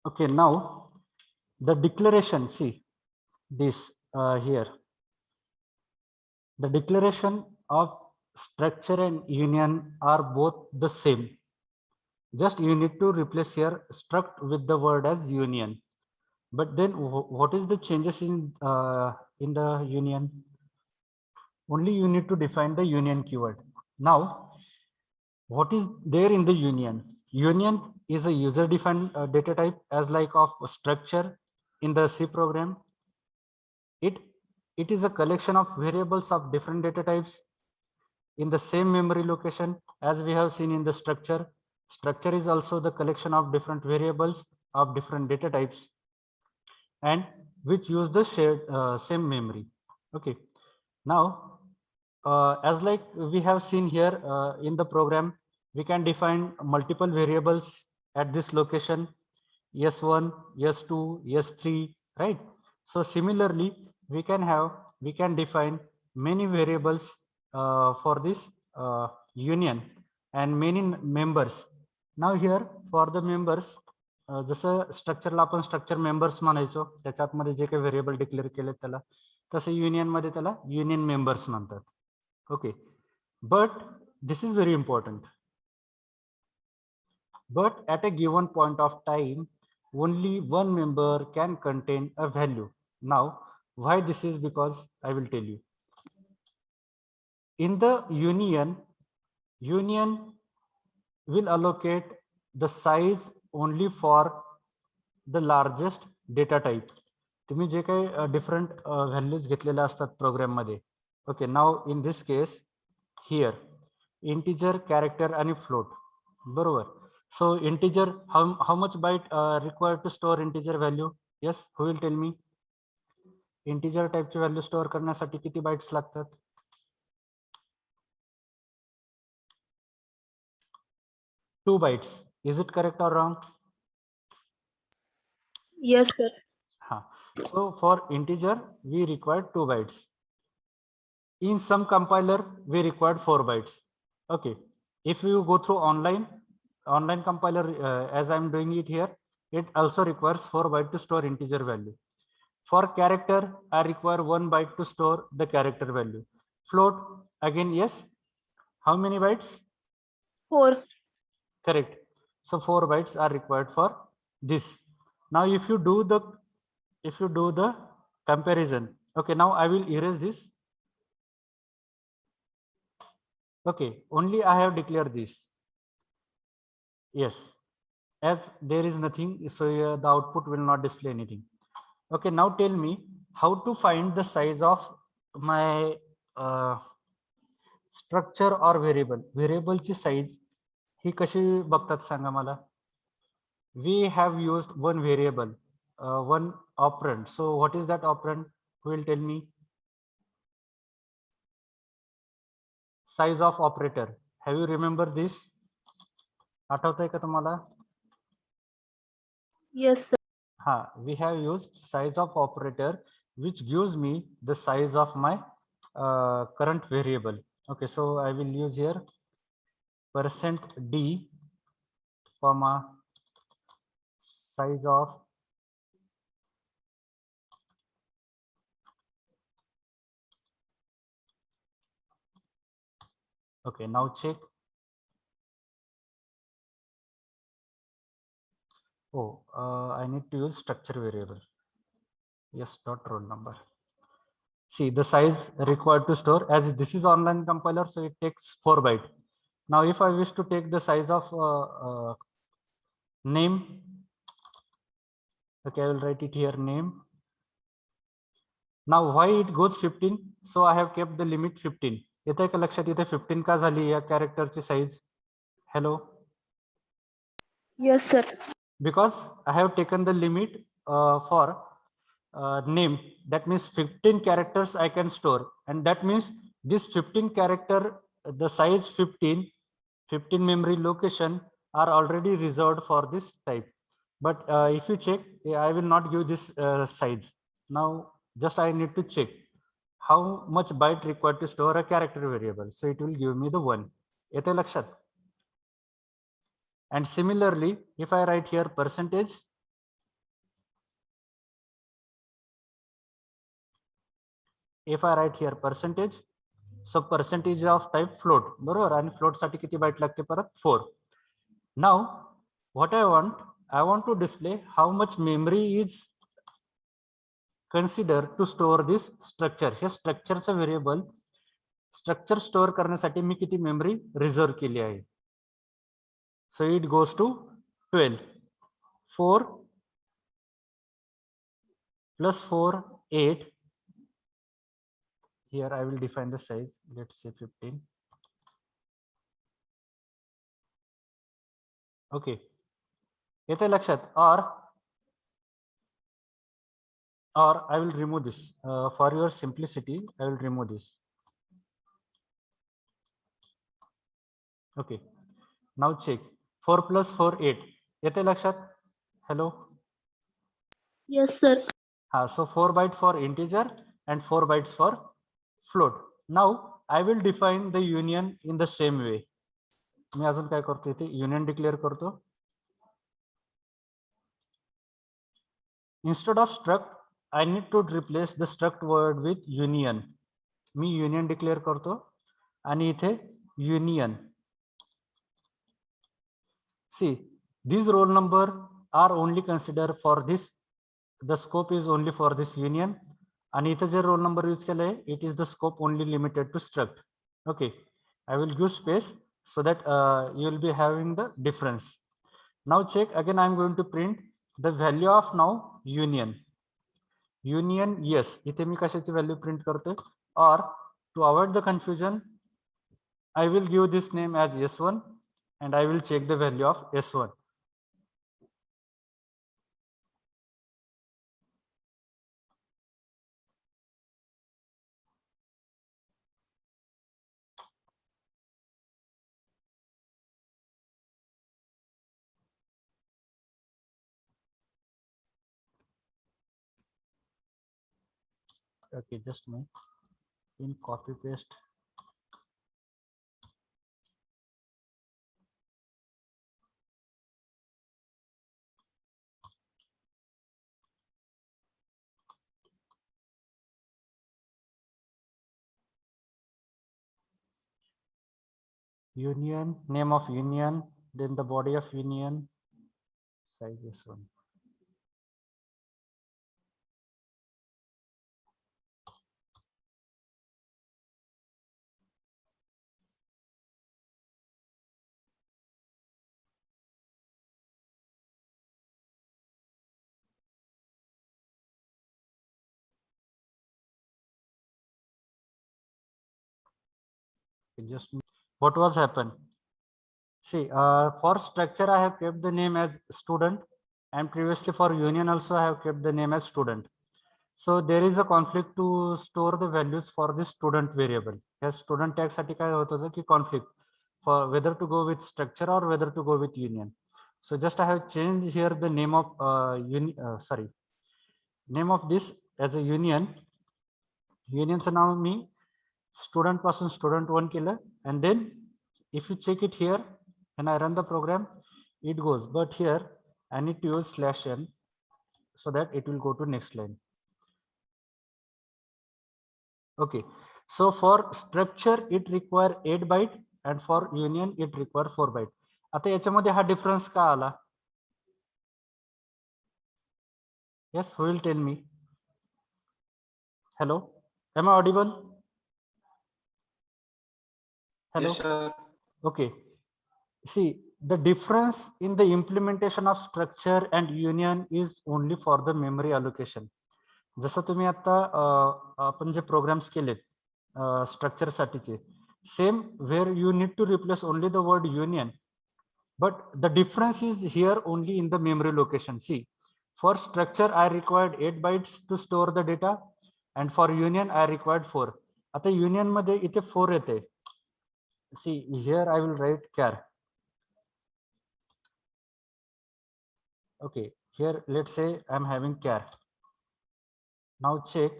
Okay, now the declaration, see this here. The declaration of structure and union are both the same. Just you need to replace here struct with the word as union. But then what is the changes in the union? Only you need to define the union keyword. Now, what is there in the union? Union is a user defined data type as like of structure in the C program. It is a collection of variables of different data types in the same memory location as we have seen in the structure. Structure is also the collection of different variables of different data types and which use the shared same memory. Okay. Now, as like we have seen here in the program, we can define multiple variables at this location, S1, S2, S3, right? So similarly, we can define many variables for this union and many members. Now here for the members, जसं स्ट्रक्चरला आपण structure members म्हणायचो, त्याच्यामध्ये जे काही variable declare केले त्याला, तसं union मध्ये त्याला युनियन मेंबर्स म्हणतात. Okay, but this is very important. But at a given point of time, only one member can contain a value. Now, why this is? Because I will tell you. In the union will allocate the size only for the largest data type. तुम्ही जे काही different values घेतलेल्या असतात program मध्ये. Okay, now in this case here integer, character आणि float, बरोबर. So integer, how much byte required to store integer value? Yes, who will tell me? Integer टाईपची value store करण्यासाठी किती बाईट्स लागतात? 2 bytes. Is it correct or wrong? Yes, sir. So for integer, we required 2 bytes. In some compiler, we required 4 bytes. Okay. If you go through online compiler, as I'm doing it here, it also requires 4 bytes to store integer value. For character, I require 1 byte to store the character value. Float, again, yes. How many bytes? 4. Correct. So 4 bytes are required for this. Now if you do the comparison, okay, now I will erase this. Okay, only I have declared this. Yes, as there is nothing, so the output will not display anything. Okay, now tell me how to find the size of my structure or variable. Variable ची size ही कशी बघतात सांगा मला. We have used one variable, one operand. So what is that operand? Who will tell me? Size of operator. Have you remember this? आठवतंय का तुम्हाला? Yes, sir. We have used size of operator, which gives me the size of my current variable. Okay, so I will use here %d, comma, size of okay, now check. Oh, I need to use structure variable. Yes, dot roll number. See the size required to store, as this is online compiler, so it takes 4 bytes. Now if I wish to take the size of name, okay, I will write it here, name. Now why it goes 15? So I have kept the limit 15. येतंय का लक्षात? इथे 15 का झाली या कॅरेक्टरची size? Hello? Yes, sir. Because I have taken the limit for name. That means 15 characters I can store, and that means this 15 character, the size 15 memory location are already reserved for this type. But if you check, I will not give this size. Now just I need to check how much byte required to store a character variable. So it will give me the 1. येते लक्षात? And similarly, if I write here percentage, if I write here percentage, so percentage of type float, बरोबर, आणि float साठी किती bite लागते परत 4. Now what I want to display how much memory is considered to store this structure. हे स्ट्रक्चरचं variable structure store करण्यासाठी मी किती मेमरी रिझर्व केली आहे. So it goes to 12. 4 plus 4, 8. Here I will define the size. Let's say 15. Okay. येते लक्षात, or I will remove this for your simplicity. I will remove this. Okay. Now check. 4 plus 4, 8. येते लक्षात? Hello. Yes, sir. So 4 bytes for integer and 4 bytes for float. Now I will define the union in the same way. मी अजून काय करतो इथे union declare करतो. Instead of struct, I need to replace the struct word with union. Me union declare करतो आणि इथे union. See, these roll number are only considered for this. The scope is only for this union. आणि इथे जे roll number use केले, it is the scope only limited to struct. Okay, I will give space so that you will be having the difference. Now check again. I am going to print the value of now union. Union yes, इथे मी कशाची value print करते, or to avoid the confusion I will give this name as S1 and I will check the value of S1. Okay, just me in copy paste. Union, name of union, then the body of union, size S1. Just what was happened. See, for structure I have kept the name as student, and previously for union also I have kept the name as student. So there is a conflict to store the values for the student variable. As student tag साठी काय होत होतं की conflict for whether to go with structure or whether to go with union. So just I have changed here the name of name of this as a union. Unionचं now me student पासून student 1 केलं, and then if you check it here when I run the program it goes, but here I need to use /n so that it will go to next line. Okay, so for structure it require 8 byte and for union it require 4 byte. आता याच्यामध्ये हा difference का आला? Yes, who will tell me? Hello, am I audible? Hello. Yes, sir. Okay, see, the difference in the implementation of structure and union is only for the memory allocation. जसं तुम्ही आता आपण जे प्रोग्राम्स केलेत structure साठीचे, same where you need to replace only the word union, but the difference is here only in the memory location. See, for structure I required 8 bytes to store the data and for union I required 4. आता union मध्ये इथे 4 येते. See, here I will write char. Okay, here let's say I'm having char. Now check.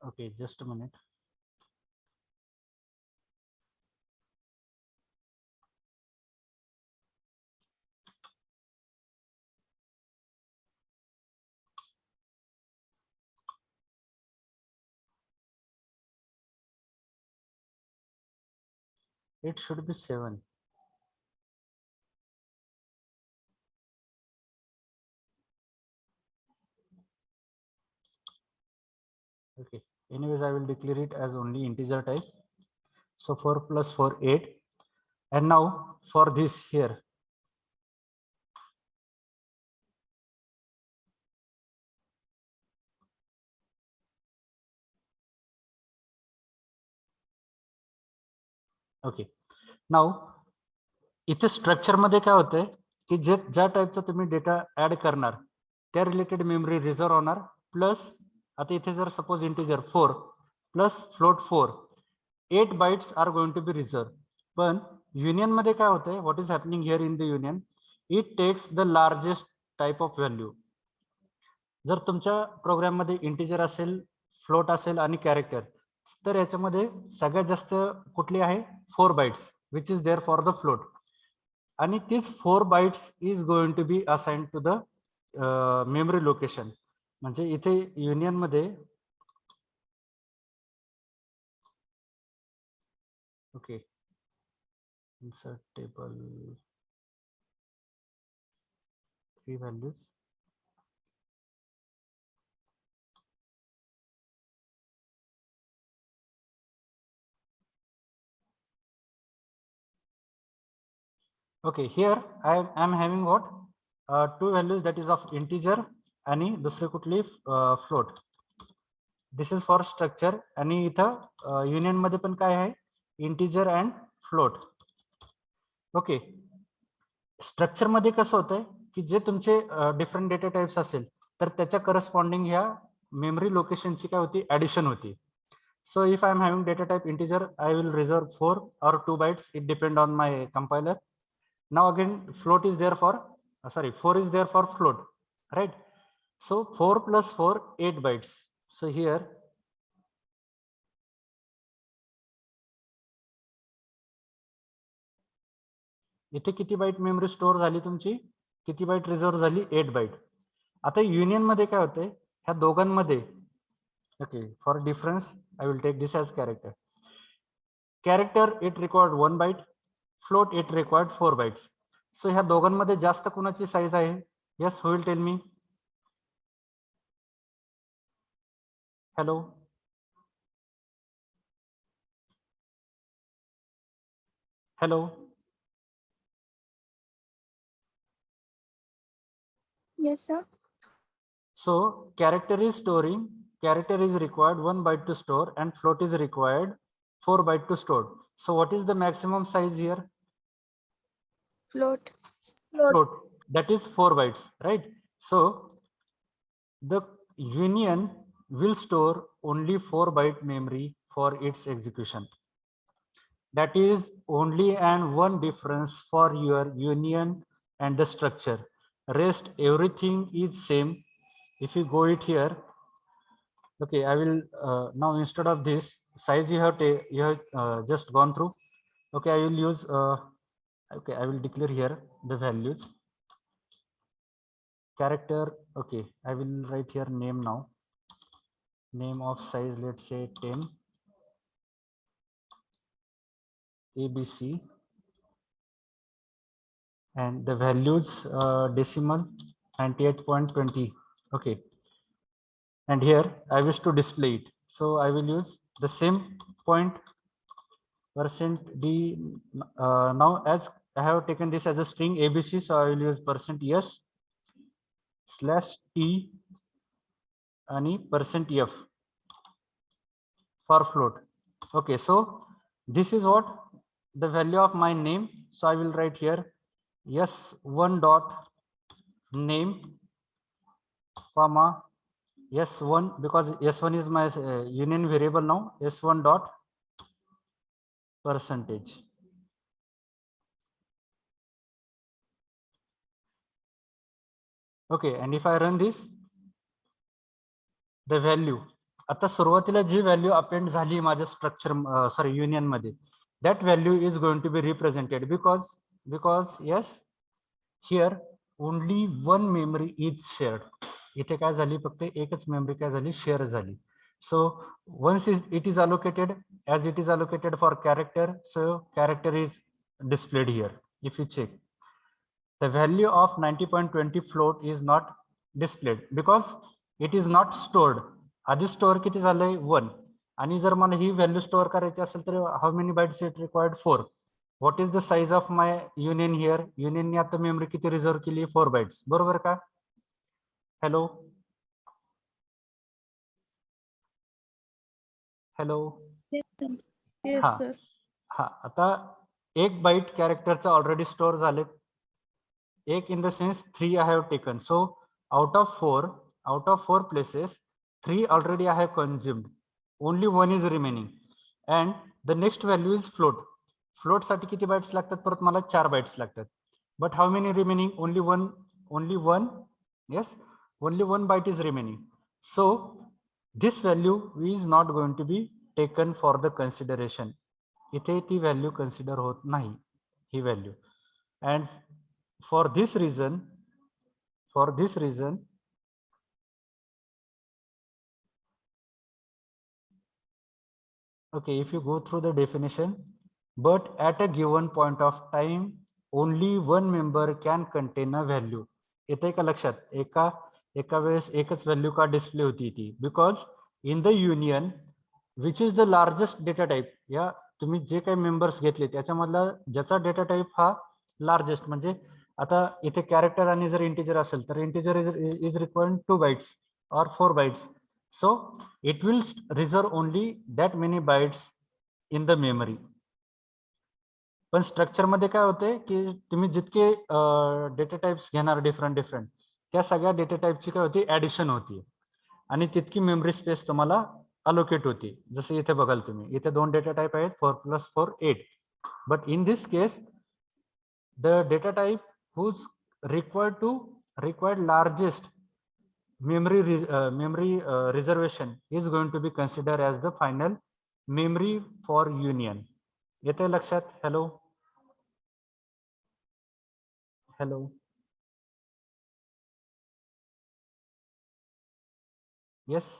Okay, just a minute. It should be 7. Okay, anyways, I will declare it as only integer type. So 4 plus 4, 8. And now for this here, okay, now इथे structure मध्ये काय होतंय की जे ज्या टाईपचा तुम्ही data add करणार त्या related memory reserve होणार, प्लस आता इथे जर suppose integer 4 plus float 4, 8 bytes are going to be reserve. पण युनियन मध्ये काय होतंय, what is happening here in the union, it takes the largest type of value. जर तुमच्या प्रोग्राम मध्ये इंटिजर असेल, फ्लोट असेल आणि कॅरेक्टर, तर याच्यामध्ये सगळ्यात जास्त कुठली आहे, 4 bytes which is there for the float. आणि तीच 4 bytes is going to be assigned to the memory location. म्हणजे इथे युनियन मध्ये okay, insert table 3 values. Okay, here I am having what, 2 values, that is of integer आणि दुसरे कुठली float. This is for structure. आणि इथं union मध्ये पण काय आहे, integer and float. Okay, structure मध्ये कसं होतंय की जे तुमचे डिफरंट डेटा टाइप्स असेल तर त्याच्या करस्पॉन्डिंग ह्या मेमरी लोकेशनची काय होती, ऍडिशन होती. So if I am having data type integer, I will reserve 4 or 2 bytes. It depend on my compiler. Now again, float is there for, 4 is there for float, right? So 4 plus 4, 8 bytes. So here, इथे किती bite memory store झाली तुमची, किती bite reserve झाली, 8 bite. आता union मध्ये काय होतंय, ह्या दोघांमध्ये, okay, for difference I will take this as character. Character it required 1 byte, float it required 4 bytes. So ह्या दोघांमध्ये जास्त कुणाची साईज आहे, yes, who will tell me? Hello, hello. Yes, sir. So character is required 1 byte to store and float is required 4 byte to store. So what is the maximum size here? Float. Float, that is 4 bytes, right? So the union will store only 4 byte memory for its execution. That is only and one difference for your union and the structure. Rest everything is same. If you go it here, okay, I will now, instead of this size you have just gone through. Okay, I will use okay, I will declare here the values. Character, okay, I will write here name now. Name of size, let's say 10. ABC. And the values decimal 98.20. Okay, and here I wish to display it, so I will use the same point %d. Now as I have taken this as a string ABC, so I will use %s /t and %f for float. Okay, so this is what the value of my name, so I will write here s1 dot name comma s1, because s1 is my union variable. Now s1 dot percentage. Okay, and if I run this, the value आता सुरुवातीला जी value append झाली माझ्या structure sorry union मध्ये, that value is going to be represented because yes, here only one memory is shared. इथे काय झाली, फक्त एकच मेमरी काय झाली, शेअर झाली. So once it is allocated, as it is allocated for character, so character is displayed here. If you check, the value of 90.20 float is not displayed because it is not stored. आधी store किती झालंय 1, आणि जर मला ही value store करायची असेल तर how many bytes it required 4. What is the size of my union here? युनियनने आता मेमरी किती रिझर्व केली? 4 बाइट्स, बरोबर का? हॅलो हॅलो Yes, हा sir. हा, आता 1 बाइट कॅरेक्टरचा ऑलरेडी स्टोअर झाले, एक in the sense 3 I have taken. So out of 4 places, 3 already I have consumed. Only 1 is remaining. And the next value is float. Float साठी किती bytes लागतात? परत मला 4 बाइट्स लागतात. But how many remaining? Only one. Yes, only 1 byte is remaining. So this value is not going to be taken for the consideration. इथे ती value consider होत नाही, ही value. And for this reason, okay, if you go through the definition, but at a given point of time only one member can contain a value. येते का लक्षात? एका वेळेस एकच व्हॅल्यू का डिस्प्ले होती ती? Because in the union which is the largest data type, या तुम्ही जे काही मेंबर्स घेतले त्याच्यामधला ज्याचा डेटा टाईप हा लार्जेस्ट, म्हणजे आता इथे कॅरेक्टर आणि जर इंटिजर असेल तर इंटिजर इज रिक्वायर्ड 2 बाइट्स और 4 bytes. So it will reserve only that many bytes in the memory. पण स्ट्रक्चर मध्ये काय होते की तुम्ही जितके डेटा टाइप्स घेणार डिफरंट त्या सगळ्या डेटा टाइपची काय होती, ऍडिशन होती, आणि तितकी मेमरी स्पेस तुम्हाला अलोकेट होती. जसं इथे बघाल तुम्ही, इथे 2 डेटा टाइप आहेत, 4 + 4 8. But in this case the data type whose required largest memory reservation is going to be considered as the final memory for union. येते लक्षात? Hello hello yes.